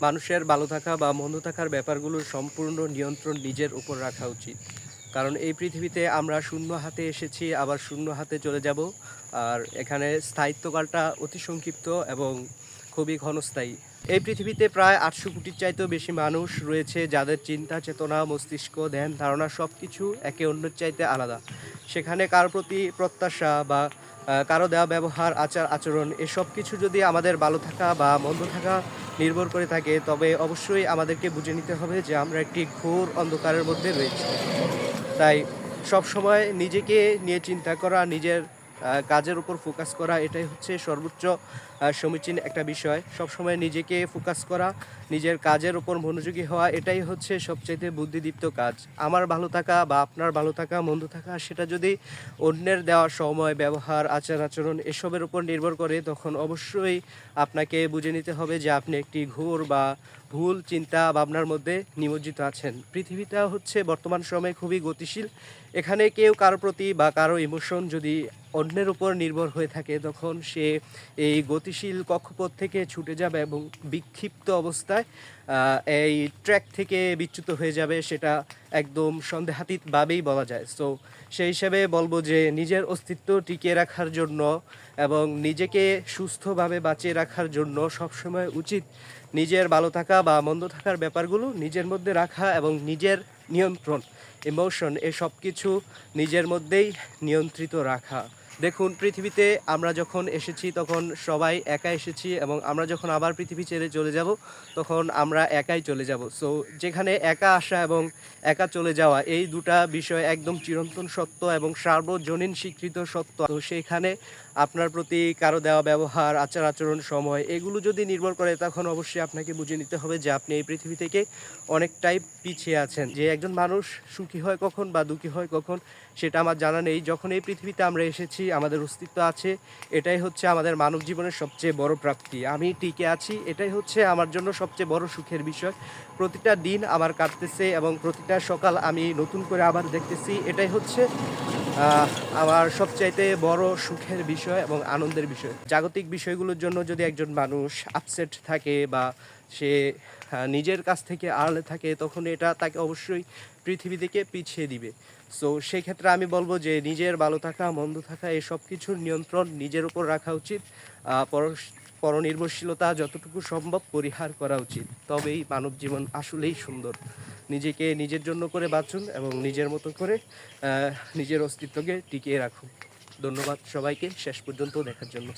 মানুষের ভালো থাকা বা মন্দ থাকার ব্যাপারগুলোর সম্পূর্ণ নিয়ন্ত্রণ নিজের উপর রাখা উচিত। কারণ এই পৃথিবীতে আমরা শূন্য হাতে এসেছি, আবার শূন্য হাতে চলে যাব। আর এখানে স্থায়িত্বকালটা অতি সংক্ষিপ্ত এবং খুবই ক্ষণস্থায়ী। এই পৃথিবীতে প্রায় 800 কোটির চাইতেও বেশি মানুষ রয়েছে, যাদের চিন্তা চেতনা, মস্তিষ্ক, ধ্যান ধারণা সব কিছু একে অন্যের চাইতে আলাদা। সেখানে কারো প্রতি প্রত্যাশা বা কারো দেওয়া ব্যবহার, আচার আচরণ এসব কিছু যদি আমাদের ভালো থাকা বা মন্দ থাকা নির্ভর করে থাকে, তবে অবশ্যই আমাদেরকে বুঝে নিতে হবে যে আমরা একটি ঘোর অন্ধকারের মধ্যে রয়েছি। তাই সবসময় নিজেকে নিয়ে চিন্তা করা, নিজের কাজের উপর ফোকাস করা, এটাই হচ্ছে সর্বোচ্চ সমীচীন একটা বিষয়। সবসময় নিজেকে ফোকাস করা, নিজের কাজের উপর মনোযোগী হওয়া, এটাই হচ্ছে সবচাইতে বুদ্ধিদীপ্ত কাজ। আমার ভালো থাকা বা আপনার ভালো থাকা, মন্দ থাকা, সেটা যদি অন্যের দেওয়া সময়, ব্যবহার, আচার আচরণ এসবের উপর নির্ভর করে, তখন অবশ্যই আপনাকে বুঝে নিতে হবে যে আপনি একটি ঘোর বা ভুল চিন্তা ভাবনার মধ্যে নিমজ্জিত আছেন। পৃথিবীটা হচ্ছে বর্তমান সময়ে খুবই গতিশীল। এখানে কেউ কারো প্রতি বা কারো ইমোশন যদি অন্যের উপর নির্ভর হয়ে থাকে, তখন সে এই গতিশীল কক্ষপথ থেকে ছুটে যাবে এবং বিক্ষিপ্ত অবস্থায় এই ট্র্যাক থেকে বিচ্যুত হয়ে যাবে। সেটা একদম সন্দেহাতীতভাবেই বলা যায়। সো সেই হিসেবে বলবো যে নিজের অস্তিত্ব টিকিয়ে রাখার জন্য এবং নিজেকে সুস্থভাবে বাঁচিয়ে রাখার জন্য সবসময় উচিত নিজের ভালো থাকা বা মন্দ থাকার ব্যাপারগুলো নিজের মধ্যে রাখা এবং নিজের নিয়ন্ত্রণ, ইমোশন, এসব কিছু নিজের মধ্যেই নিয়ন্ত্রিত রাখা। দেখুন, পৃথিবীতে আমরা যখন এসেছি তখন সবাই একা এসেছি, এবং আমরা যখন আবার পৃথিবী ছেড়ে চলে যাব তখন আমরা একাই চলে যাব। সো যেখানে একা আসা এবং একা চলে যাওয়া, এই দুটা বিষয় একদম চিরন্তন সত্য এবং সার্বজনীন স্বীকৃত সত্য। তো সেইখানে আপনার প্রতি কারো দেওয়া ব্যবহার, আচার আচরণ, সময়, এগুলো যদি নির্ভর করে, তখন অবশ্যই আপনাকে বুঝে নিতে হবে যে আপনি এই পৃথিবী থেকে অনেকটাই পিছিয়ে আছেন। যে একজন মানুষ সুখী হয় কখন বা দুঃখী হয় কখন, সেটা আমার জানা নেই। যখন এই পৃথিবীতে আমরা এসেছি, আমাদের অস্তিত্ব আছে, এটাই হচ্ছে আমাদের মানব জীবনের সবচেয়ে বড় প্রাপ্তি। আমি টিকে আছি, এটাই হচ্ছে আমার জন্য সবচেয়ে বড় সুখের বিষয়। প্রতিটা দিন আমার কাটতেছে এবং প্রতিটা সকাল আমি নতুন করে আবার দেখতেছি, এটাই হচ্ছে আহ, আমার সবচাইতে বড় সুখের বিষয় এবং আনন্দের বিষয়। জাগতিক বিষয়গুলোর জন্য যদি একজন মানুষ আপসেট থাকে বা সে নিজের কাছ থেকে আড়ালে থাকে, তখন এটা তাকে অবশ্যই পৃথিবী থেকে পিছিয়ে দিবে। সো সেই ক্ষেত্রে আমি বলবো যে নিজের ভালো থাকা, মন্দ থাকা, এই সব কিছুর নিয়ন্ত্রণ নিজের উপর রাখা উচিত। পরনির্ভরশীলতা যতটুকু সম্ভব পরিহার করা উচিত। তবেই মানব জীবন আসলেই সুন্দর। নিজেকে নিজের জন্য করে বাঁচুন এবং নিজের মতো করে নিজের অস্তিত্বকে টিকিয়ে রাখুন। ধন্যবাদ সবাইকে শেষ পর্যন্ত দেখার জন্য।